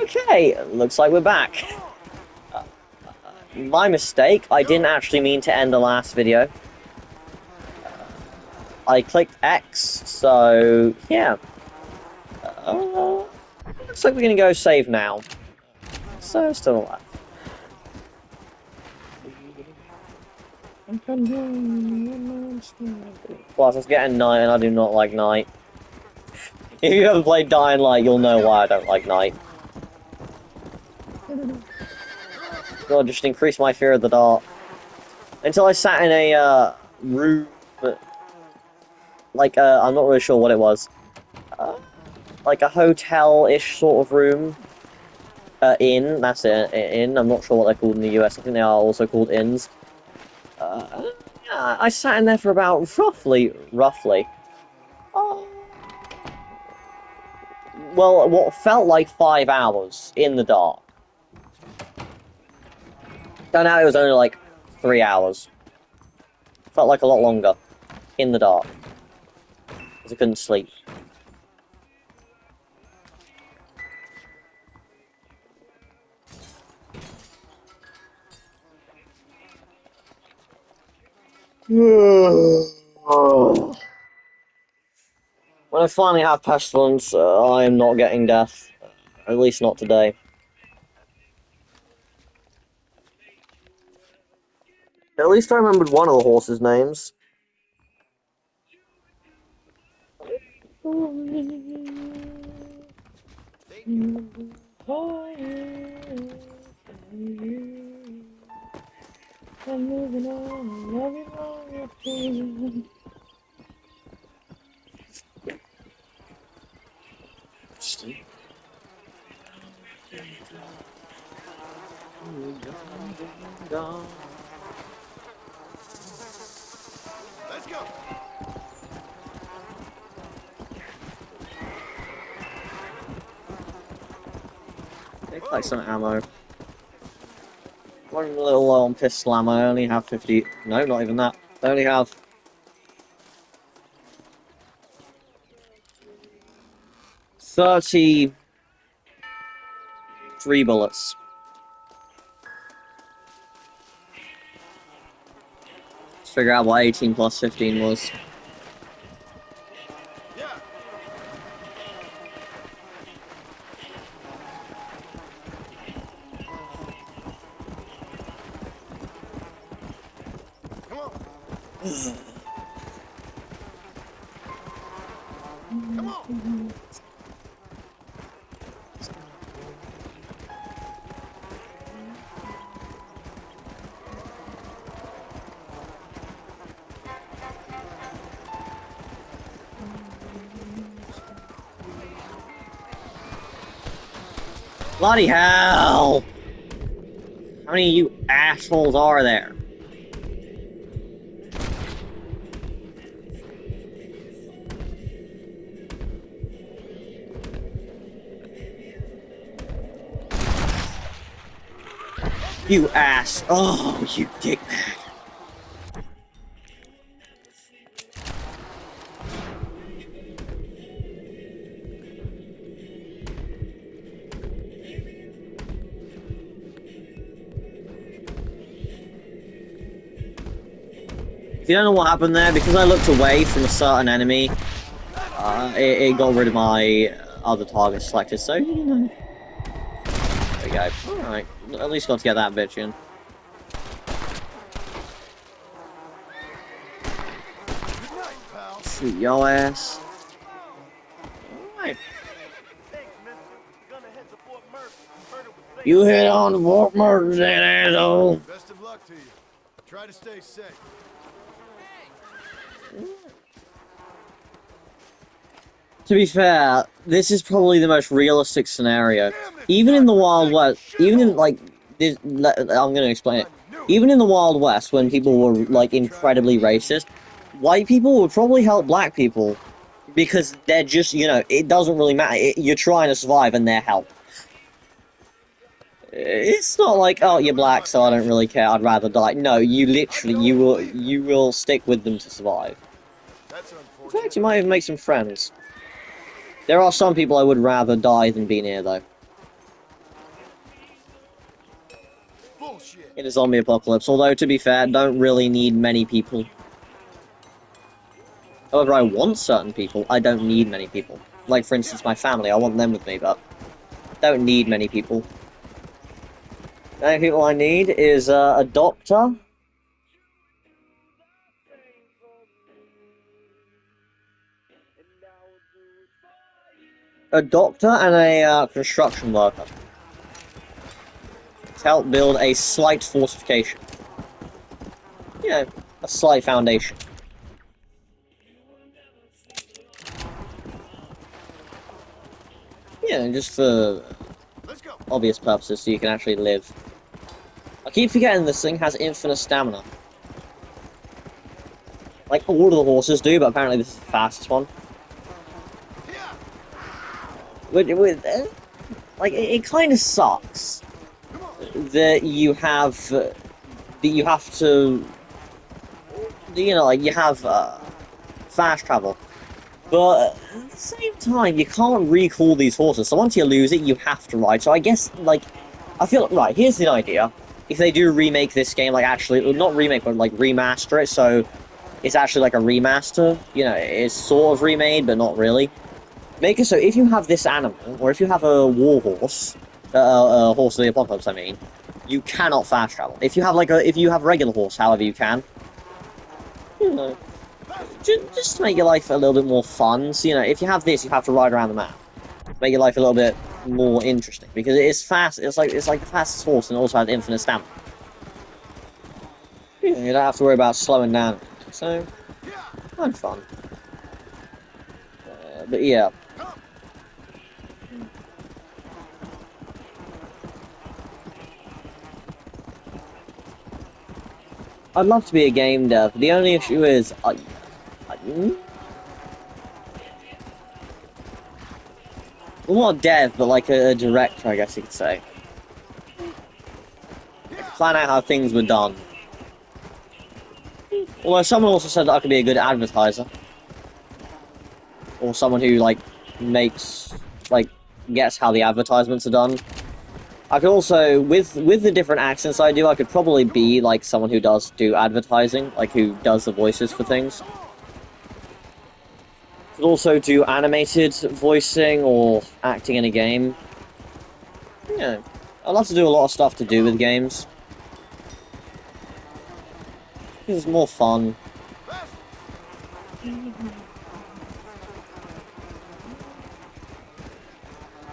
Okay, looks like we're back. My mistake, I didn't actually mean to end the last video. I clicked X, so yeah. Looks like we're gonna go save now. So, still alive. Plus, it's getting night and I do not like night. If you ever played Dying Light, you'll know why I don't like night. God, just increase my fear of the dark. Until I sat in a, room... Like, I'm not really sure what it was. Like a hotel-ish sort of room. Inn, that's it, inn. I'm not sure what they're called in the US. I think they are also called inns. Yeah, I sat in there for about, roughly, well, what felt like 5 hours in the dark. Turned out it was only like 3 hours. Felt like a lot longer in the dark. Because I couldn't sleep. When I finally have pestilence, I am not getting death. At least not today. At least I remembered one of the horses' names. I'm moving on, loving on. Let's go. Take like some ammo. One little low on pistol ammo. I only have 50. No, not even that. I only have 33 bullets. Let's figure out what 18 plus 15 was. Yeah. Come on. Come on. Bloody hell! How many of you assholes are there? You ass! Oh, you dickbag! If you don't know what happened there, because I looked away from a certain enemy, it got rid of my other target selected, so, you know. There we go. Alright, at least got to get that bitch in. Good night, pal. Shoot your ass. Alright. Thanks, mister. We're gonna head to Fort Murphy. Heard it was safe. You hit on the Fort Murphy, that asshole. Best of luck to you. Try to stay safe. To be fair, this is probably the most realistic scenario. Even in the Wild West, even in, like, this, I'm gonna explain it. Even in the Wild West, when people were, like, incredibly racist, white people would probably help black people. Because they're just, you know, it doesn't really matter. You're trying to survive and they're help. It's not like, oh, you're black, so I don't really care, I'd rather die. No, you literally, you will stick with them to survive. That's In unfortunate. fact, you might even make some friends. There are some people I would rather die than be near, though. in a zombie apocalypse. Although, to be fair, don't really need many people. However, I want certain people. I don't need many people. Like, for instance, my family. I want them with me, but don't need many people. The only people I need is a doctor. A doctor and a construction worker. To help build a slight fortification. You know, a slight foundation. Yeah, just for obvious purposes, so you can actually live. I keep forgetting this thing has infinite stamina. Like all of the horses do, but apparently this is the fastest one. Like, it kind of sucks that you have to, you know, like, you have fast travel. But at the same time, you can't recall these horses, so once you lose it, you have to ride. So I guess, like, I feel, right, here's the idea. If they do remake this game, like, actually, not remake, but, like, remaster it, so it's actually like a remaster, you know, it's sort of remade, but not really. Make it so if you have this animal, or if you have a war horse, a horse of the apocalypse, I mean, you cannot fast travel. If you have, like, if you have a regular horse, however, you can. You know, just to make your life a little bit more fun. So, you know, if you have this, you have to ride around the map. Make your life a little bit more interesting, because it is fast. It's like the fastest horse, and it also has infinite stamina. You don't have to worry about slowing down. So, kind of fun. But yeah. I'd love to be a game dev. The only issue is, well, not dev, but like a director, I guess you could say. Plan out how things were done. Although someone also said that I could be a good advertiser. Or someone who, like, gets how the advertisements are done. I could also, with the different accents I do, I could probably be, like, someone who does do advertising, like, who does the voices for things. Could also do animated voicing or acting in a game. Yeah, I'd love to do a lot of stuff to do with games. It's more fun.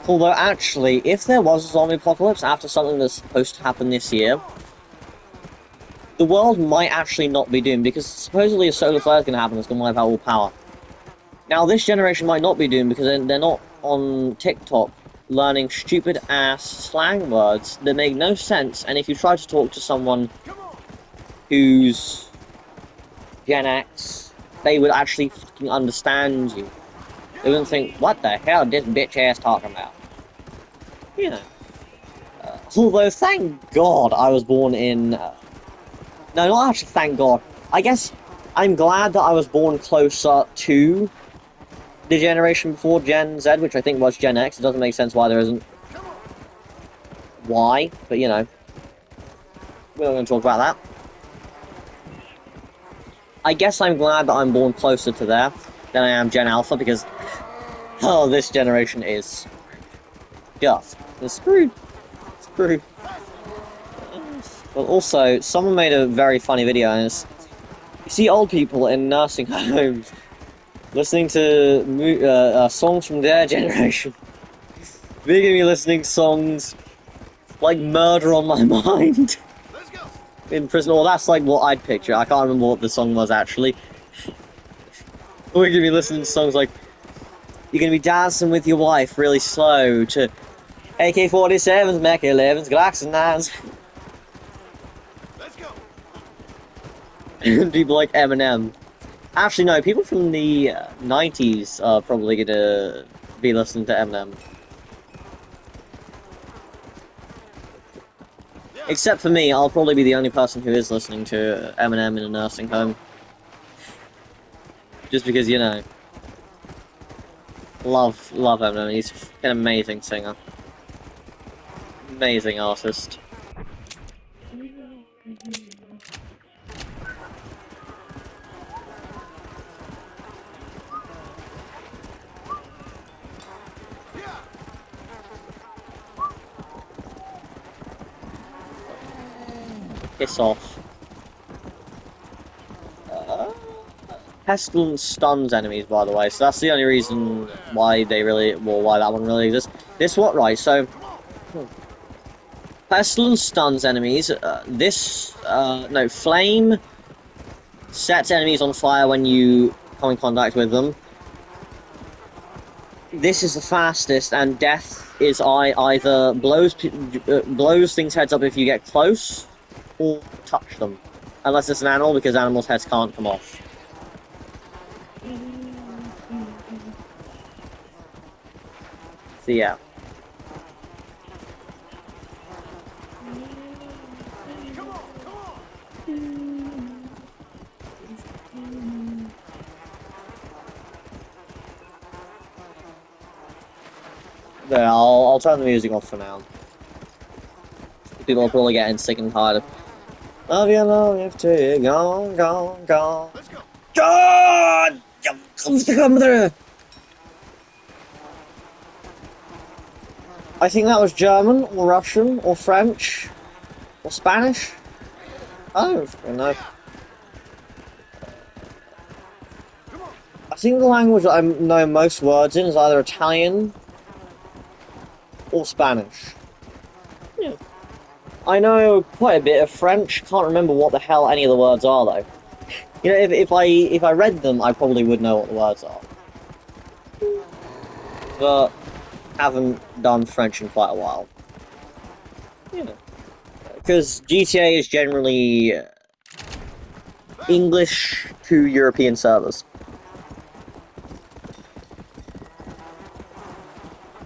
Although, actually, if there was a zombie apocalypse after something that's supposed to happen this year, the world might actually not be doomed, because supposedly a solar flare is going to happen that's going to wipe out all power. Now, this generation might not be doomed because they're not on TikTok learning stupid-ass slang words that make no sense, and if you try to talk to someone who's Gen X, they would actually fucking understand you. They wouldn't think, what the hell is this bitch-ass talking about? You know. Although, thank God I was born in... no, not actually thank God. I guess I'm glad that I was born closer to the generation before Gen Z, which I think was Gen X. It doesn't make sense why there isn't Y, but you know. We're not going to talk about that. I guess I'm glad that I'm born closer to there than I am Gen Alpha, because... oh, this generation is... just... it's screwed. Screwed. But also, someone made a very funny video, and it's... you see old people in nursing homes listening to songs from their generation. They're gonna be listening songs like Murder on My Mind in prison. Well, that's like what I'd picture. I can't remember what the song was actually. We're gonna be listening to songs like you're gonna be dancing with your wife really slow to AK-47s, Mech 11s, Glocks and 9s. And people like Eminem. Actually, no, people from the 90s are probably gonna be listening to Eminem. Except for me, I'll probably be the only person who is listening to Eminem in a nursing home. Just because, you know, love Eminem. He's an amazing singer. Amazing artist. Piss off. Pestilence stuns enemies, by the way, so that's the only reason why they really, well, why that one really exists. This what, right, so... Pestilence stuns enemies, no, Flame sets enemies on fire when you come in contact with them. This is the fastest, and Death is either blows things' heads up if you get close, or touch them. Unless it's an animal, because animals' heads can't come off. So yeah. There, I'll turn the music off for now. People are probably getting sick and tired of love you to gone, gone, gone. Let's go. God! I think that was German, or Russian, or French, or Spanish. I don't know. I think the language that I know most words in is either Italian or Spanish. Yeah. I know quite a bit of French. Can't remember what the hell any of the words are though. You know, if I read them, I probably would know what the words are. But haven't done French in quite a while. You know, because GTA is generally English to European servers.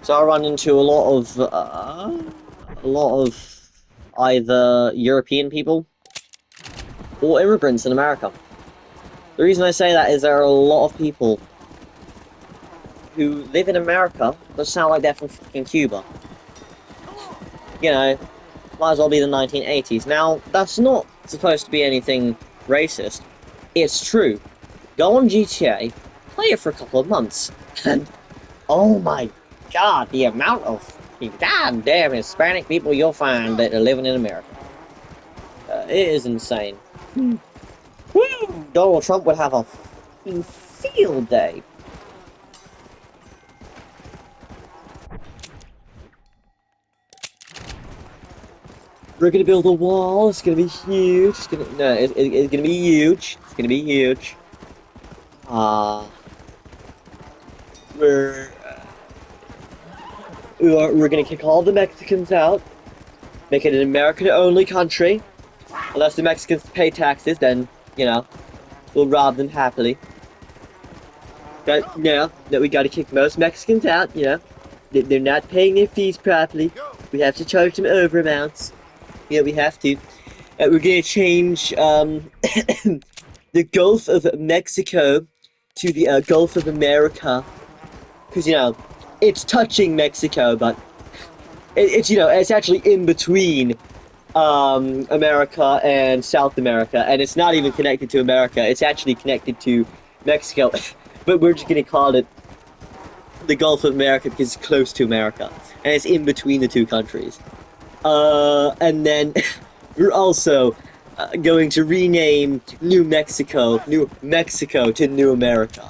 So I run into a lot of either European people or immigrants in America. The reason I say that is there are a lot of people who live in America that sound like they're from fucking Cuba. You know, might as well be the 1980s. Now, that's not supposed to be anything racist. It's true. Go on GTA, play it for a couple of months, and oh my god, the amount of goddamn Hispanic people you'll find that are living in America. It is insane. Woo! Donald Trump would have a fucking field day. We're gonna build a wall. It's gonna be huge. It's gonna it's gonna be huge. It's gonna be huge. We're gonna kick all the Mexicans out. Make it an American-only country. Unless the Mexicans pay taxes, then you know we'll rob them happily. But no, we gotta kick most Mexicans out. You know, they're not paying their fees properly. We have to charge them over amounts. Yeah, we have to. We're gonna change the Gulf of Mexico to the Gulf of America, because you know it's touching Mexico, but it's you know it's actually in between America and South America, and it's not even connected to America. It's actually connected to Mexico, but we're just gonna call it the Gulf of America because it's close to America, and it's in between the two countries. And then we're also going to rename New Mexico to New America.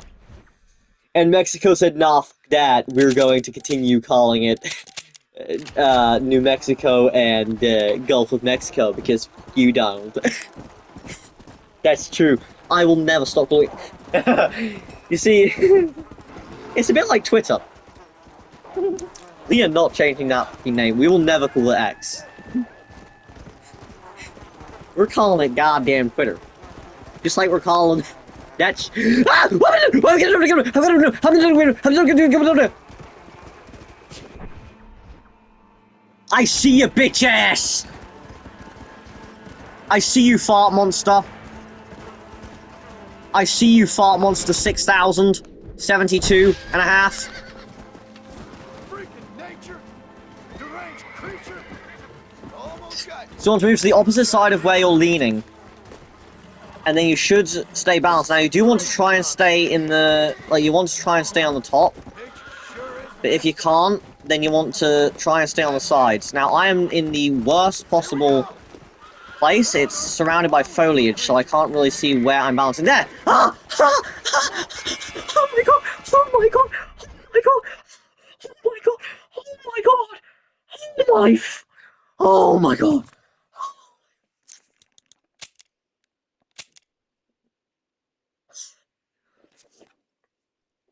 And Mexico said, nah, f that, we're going to continue calling it New Mexico and Gulf of Mexico, because you Donald. That's true. I will never stop calling You see, it's a bit like Twitter. We are not changing that fucking name. We will never call it X. We're calling it goddamn Twitter. Just like we're calling that I see you, bitch ass! I see you, fart monster. I see you, fart monster 6072 and a half. Freaking nature, deranged creature. Almost So you want to move to the opposite side of where you're leaning. And then you should stay balanced. Now, you do want to try and stay in the... Like, you want to try and stay on the top. But if you can't, then you want to try and stay on the sides. Now, I am in the worst possible place. It's surrounded by foliage, so I can't really see where I'm balancing. There! Ah! Ah! Ah! Oh my god! Oh my god! Oh my god! Oh my god! Oh my god! Oh life! Oh my god!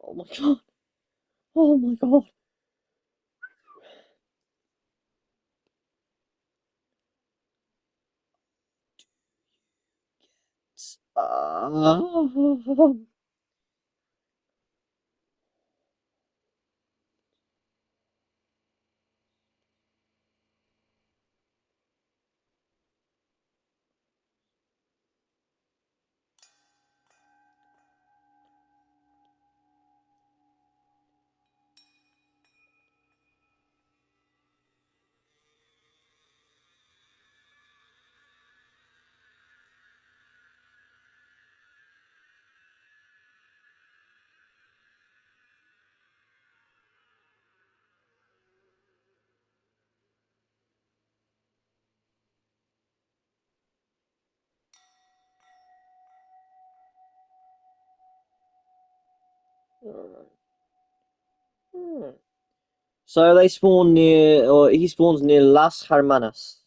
Oh my god! Oh my god! Uh... So they spawn near, or he spawns near Las Hermanas.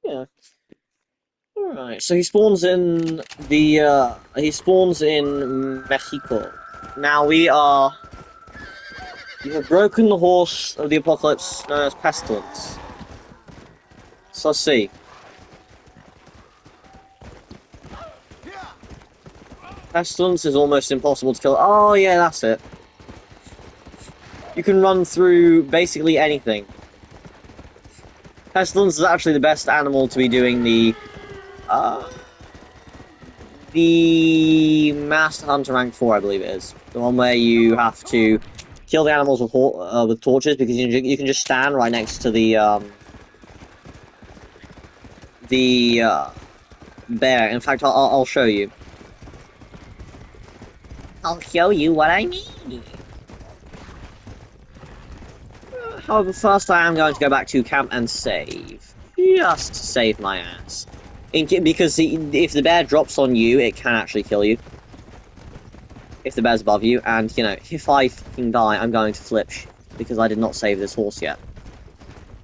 Yeah. Alright, so he spawns in he spawns in Mexico. Now you have broken the horse of the apocalypse known as pestilence. So let's see. Pestilence is almost impossible to kill. Oh yeah, that's it. You can run through basically anything. Pestilence is actually the best animal to be doing the Master Hunter rank 4, I believe it is. The one where you have to kill the animals with torches, because you can just stand right next to the bear. In fact, I'll show you. I'll show you what I mean. However, first I am going to go back to camp and save. Just to save my ass. Because if the bear drops on you, it can actually kill you. If the bear's above you, and, you know, if I fucking die, I'm going to flip because I did not save this horse yet.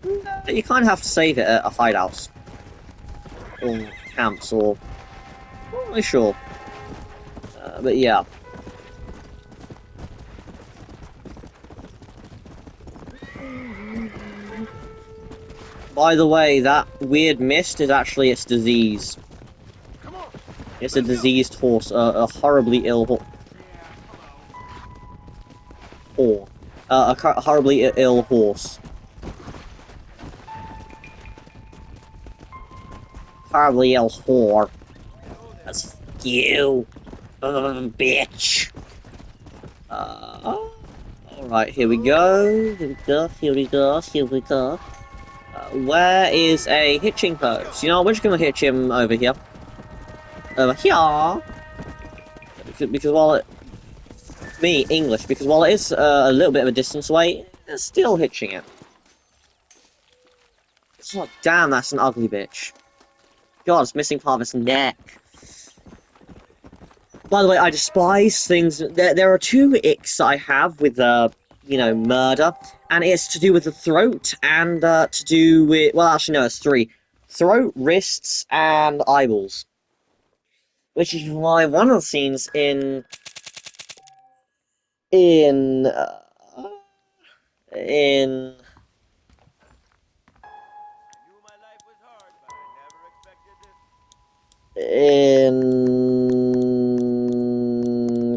But you kind of have to save it at a hideout. Or camps, or... I'm not really sure. But yeah. By the way, that weird mist is actually its disease. It's a diseased horse, a horribly ill a horribly ill horse. Horribly ill whore. That's you, bitch. Alright, here we go. Here we go. Here we go. Here we go. Where is a hitching post? You know, we're just gonna hitch him over here. Over here. Because while it... English. Because while it is a little bit of a distance away, it's still hitching it. Oh, damn, that's an ugly bitch. God, it's missing part of its neck. By the way, I despise things... There are two icks I have with, you know, murder. And it's to do with the throat, and, to do with... Well, actually, no, it's three. Throat, wrists, and eyeballs. Which is why one of the scenes in... In... in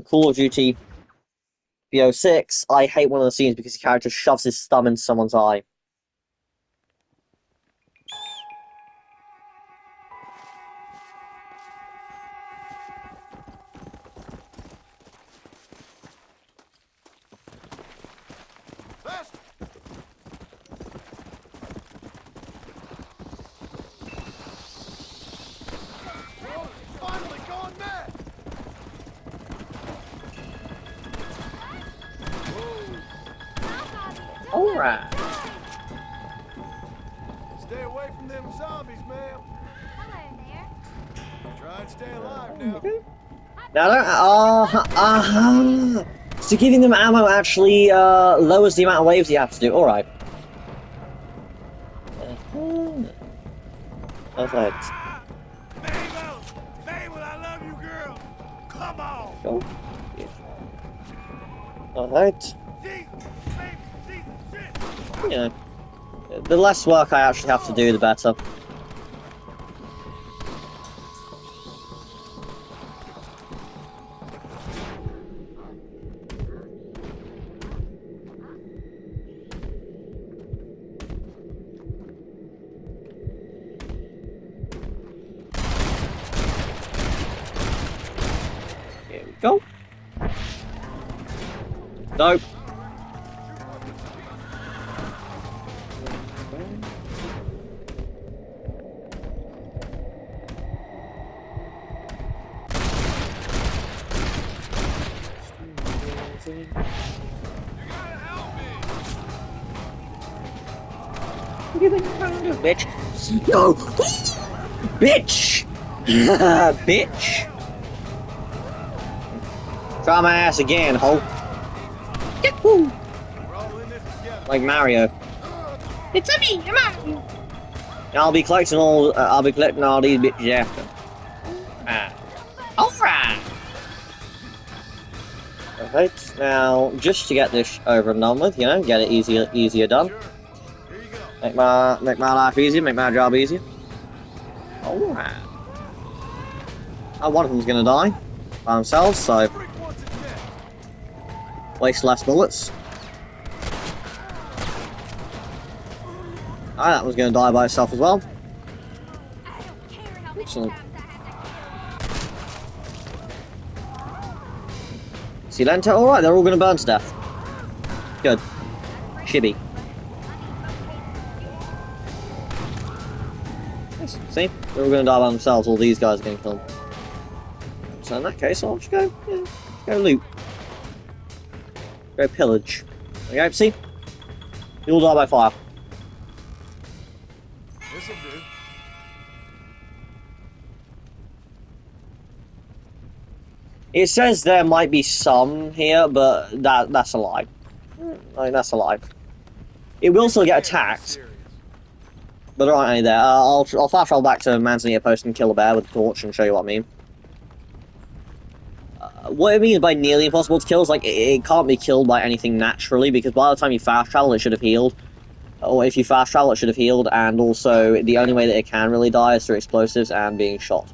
Call of Duty BO6, I hate one of the scenes because the character shoves his thumb into someone's eye. Alright. Stay away from them zombies, ma'am. Hello there. Try and stay alive now. Okay. Now, so giving them ammo actually lowers the amount of waves you have to do. Alright. Perfect. Ah! Mabel, I love you, girl. Come on. Go. Alright. You know, the less work I actually have to do, the better. Here we go. Nope. Bitch. No! Bitch! Bitch! Try my ass again, ho. Yahoo! Like Mario. It's a me, Mario. I'll be collecting all these bitches after. Alright! Alright, now, just to get this over and done with, you know, get it easier done. Make my life easier, make my job easier. Alright. One of them's gonna die by themselves, so waste less bullets. That one's gonna die by itself as well. Excellent. Silento, alright, they're all gonna burn to death. Good. Chibi. See? They're all gonna die by themselves, all these guys are gonna kill them. So in that case, I'll just go, yeah, go loot. Go pillage. Okay, see? You'll die by fire. This'll do. It says there might be some here, but that's a lie. Like, that's a lie. It will still get attacked, but there aren't any there. I'll fast travel back to Manzanita Post and kill a bear with a torch and show you what I mean. What it means by nearly impossible to kill is like it can't be killed by anything naturally, because by the time you fast travel, it should have healed. Or if you fast travel, it should have healed, and also the only way that it can really die is through explosives and being shot.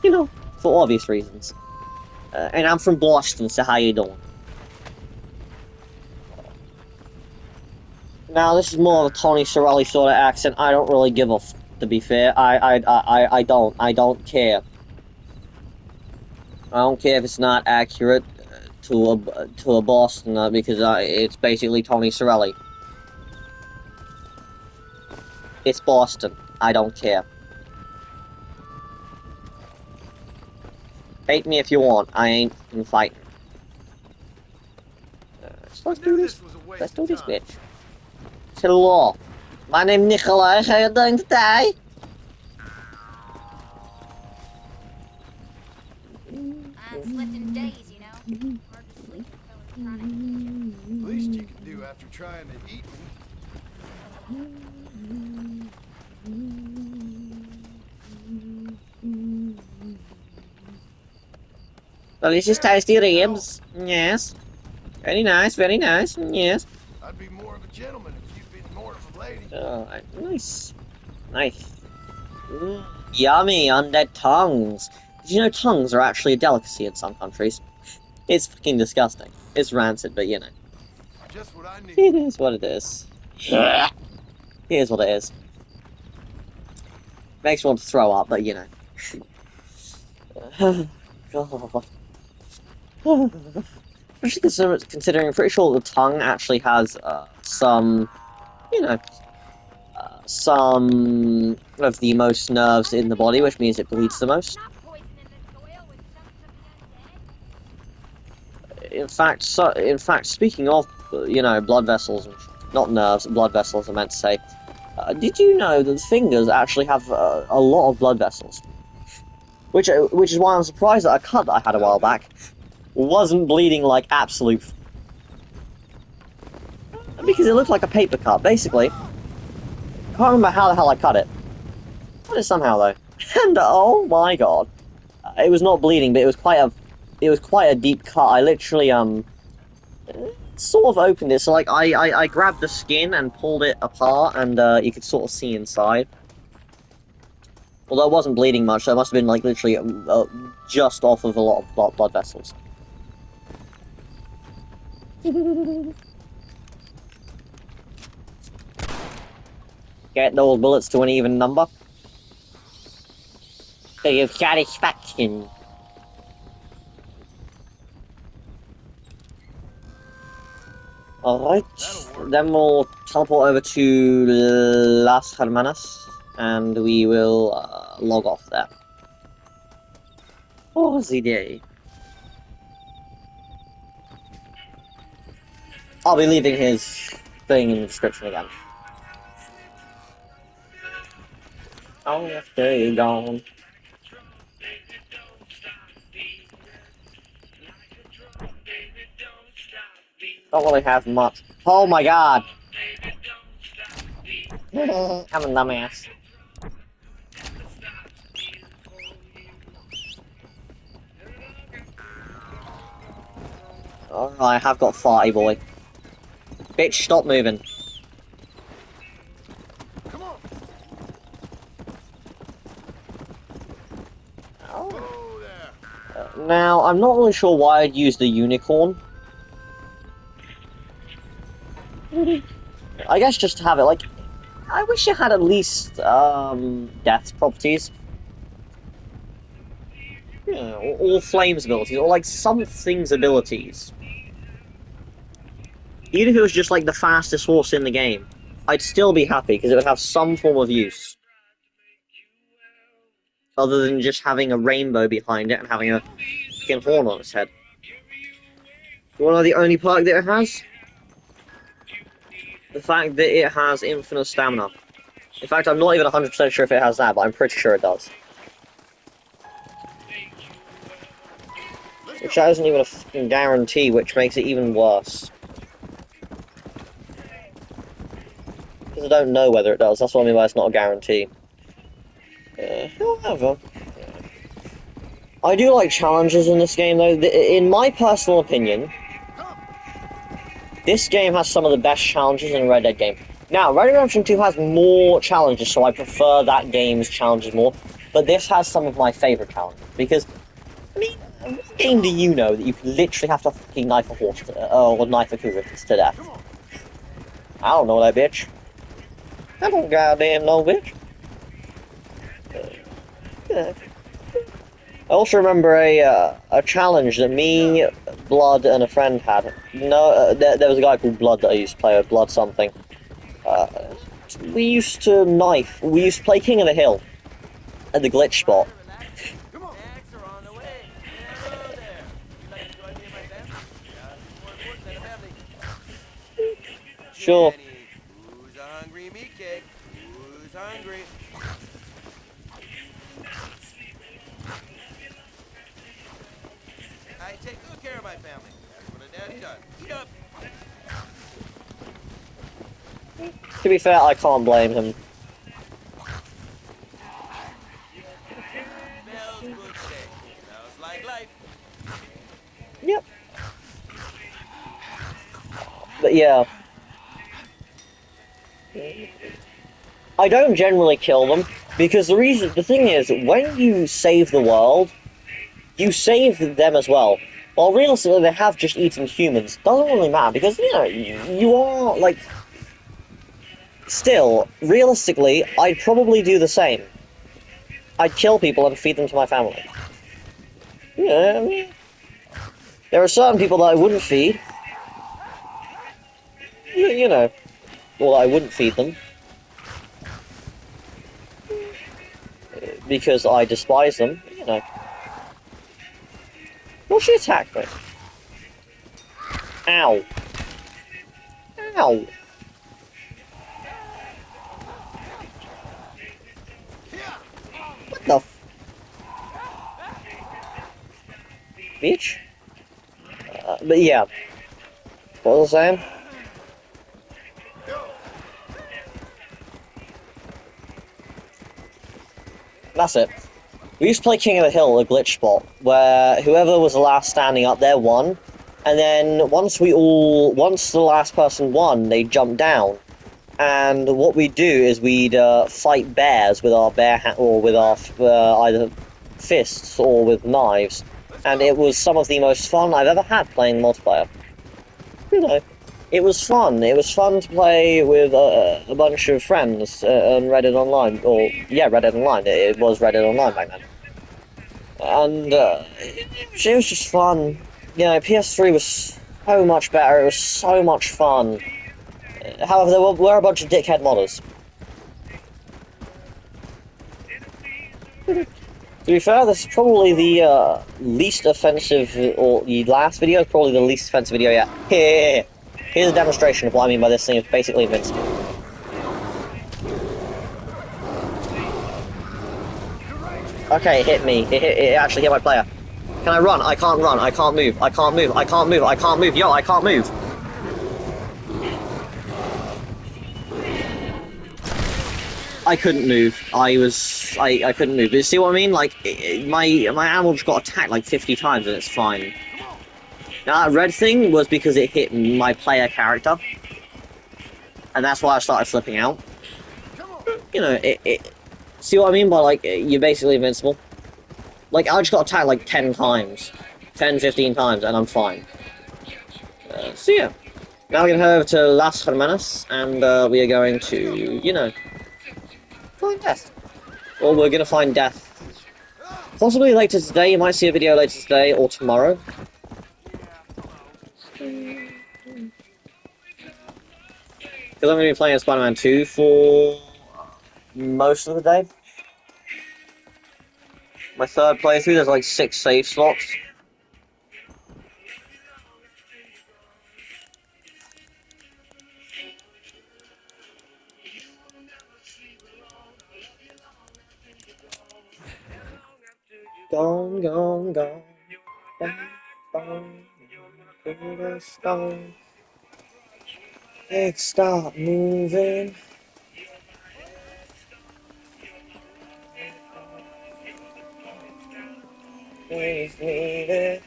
You know, for obvious reasons. And I'm from Boston, so how you doing? Now, this is more of a Tony Sorelli sort of accent. I don't really give a f, to be fair. I don't care. I don't care if it's not accurate to a Boston, because it's basically Tony Sorelli. It's Boston. I don't care. Hate me if you want. I ain't fighting. So let's do this. Let's do this, bitch. Hello. My name is Nikolai. How you doing today? I've slept in days, you know. Hard to sleep if I was trying to. Least you can do after trying to eat me. Delicious, tasty ribs. Yes. Very nice, very nice. Yes. I'd be more of a gentleman if you'd been more of a lady. Oh, nice. Nice. Yummy, undead tongues. Did you know tongues are actually a delicacy in some countries? It's fucking disgusting. It's rancid, but you know. Just what I need. It is what it is. It is what it is. Makes me want to throw up, but you know. God. Especially considering, I'm pretty sure the tongue actually has some, you know, some of the most nerves in the body, which means it bleeds the most. Not poisoning the soil with chunks of the undead. In fact, speaking of you know, blood vessels, and not nerves, blood vessels I meant to say. Did you know that fingers actually have a lot of blood vessels? Which is why I'm surprised that a cut that I had a while back wasn't bleeding like absolute... Because it looked like a paper cut, basically. I can't remember how the hell I cut it. But it somehow, though. And, oh my god. It was not bleeding, but it was quite a deep cut. I literally, sort of opened it, so, like, I grabbed the skin and pulled it apart, and, you could sort of see inside. Although it wasn't bleeding much, so it must have been, like, literally, just off of a lot of blood vessels. Get those bullets to an even number. To give satisfaction. Alright, then we'll teleport over to Las Hermanas, and we will log off there. For the day. I'll be leaving his thing in the description again. Oh, stay gone. Don't really have much. Oh my god! I'm a dumbass. Oh, I have got farty boy. Bitch, stop moving. Come on. Oh. Whoa there. Now, I'm not really sure why I'd use the unicorn. I guess just to have it, like... I wish it had at least, death properties. Yeah, or flames abilities, or like something's abilities. Even if it was just like the fastest horse in the game, I'd still be happy because it would have some form of use. Other than just having a rainbow behind it and having a fucking horn on its head. You wanna know the only perk that it has? The fact that it has infinite stamina. In fact, I'm not even 100% sure if it has that, but I'm pretty sure it does. Which that isn't even a fucking guarantee, which makes it even worse. Because I don't know whether it does, that's what I mean by it's not a guarantee. However... I do like challenges in this game, though. In my personal opinion, this game has some of the best challenges in a Red Dead game. Now, Red Dead Redemption 2 has more challenges, so I prefer that game's challenges more. But this has some of my favourite challenges, because, I mean, what game do you know that you can literally have to fucking knife a horse or knife a cougar to death? I don't know that bitch. I don't goddamn know, bitch. Yeah. I also remember a challenge that me, Blood, and a friend had. No, there was a guy called Blood that I used to play with, Blood something. We used to play King of the Hill at the glitch spot. Sure. Who's a hungry meat cake? Who's hungry? I take good care of my family. That's what a daddy does. Eat up. To be fair, I can't blame him. Smells good steak. Smells like life. Yep. But yeah. I don't generally kill them, because the thing is, when you save the world, you save them as well. While realistically they have just eaten humans, doesn't really matter, because, you know, you are, like... Still, realistically, I'd probably do the same. I'd kill people and feed them to my family. Yeah, I mean... There are certain people that I wouldn't feed. You know. Well, I wouldn't feed them. Because I despise them, you know. Well, she attacked me. Ow. Ow! What the f- bitch? But yeah. What was I saying? That's it. We used to play King of the Hill, a glitch spot, where whoever was the last standing up there won, and then once the last person won, they jumped down. And what we'd do is we'd fight bears with our or with our either fists or with knives, and it was some of the most fun I've ever had playing multiplayer. You know, it was fun. It was fun to play with a bunch of friends on Reddit Online, or yeah, Reddit Online. It was Reddit Online back then, and it was just fun. You know, PS3 was so much better. It was so much fun. However, there were a bunch of dickhead modders. To be fair, this is probably the least offensive, or the last video is probably the least offensive video yet. Here's a demonstration of what I mean by this thing is basically invincible. Okay, it hit me. It actually hit my player. Can I run? I can't run. I can't move. I can't move. I can't move. I can't move. Yo, I can't move. I couldn't move. I couldn't move. But see what I mean? Like, my animal just got attacked like 50 times and it's fine. Now, that red thing was because it hit my player character. And that's why I started flipping out. You know, see what I mean by, like, you're basically invincible? Like, I just got attacked like 10 times. 10, 15 times, and I'm fine. So yeah. Now we're gonna head over to Las Hermanas, and we are going to, you know, find death. Or we're gonna find death. Possibly later today, you might see a video later today or tomorrow. Because I'm gonna be playing Spider-Man 2 for most of the day. My third playthrough, there's like 6 save slots. Gone, gone, gone. Gone, gone. Gone. Let's start moving. Please leave it.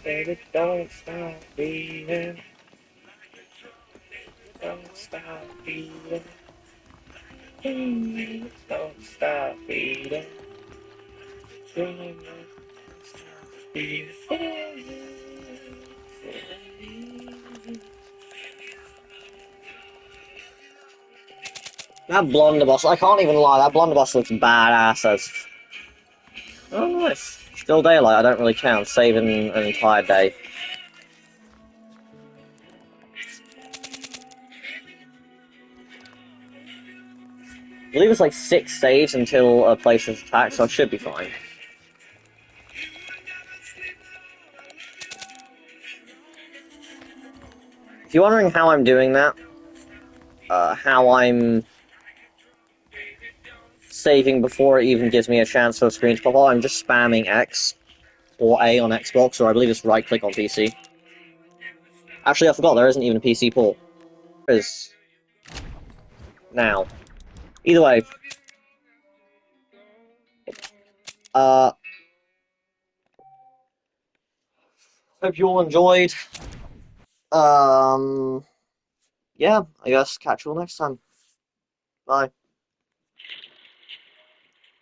Baby, don't stop breathing. Don't stop breathing. Please don't stop breathing. Please don't stop breathing. That blunderbuss, I can't even lie, that blunderbuss looks badass as... Oh, nice. Still daylight, I don't really count, saving an entire day. I believe it's like 6 saves until a place is attacked, so I should be fine. If you're wondering how I'm doing that, how I'm saving before it even gives me a chance for a screen to pop up, I'm just spamming X or A on Xbox, or I believe it's right click on PC. Actually, I forgot, there isn't even a PC port. There is. Now. Either way. Hope you all enjoyed. Yeah, I guess catch you all next time. Bye.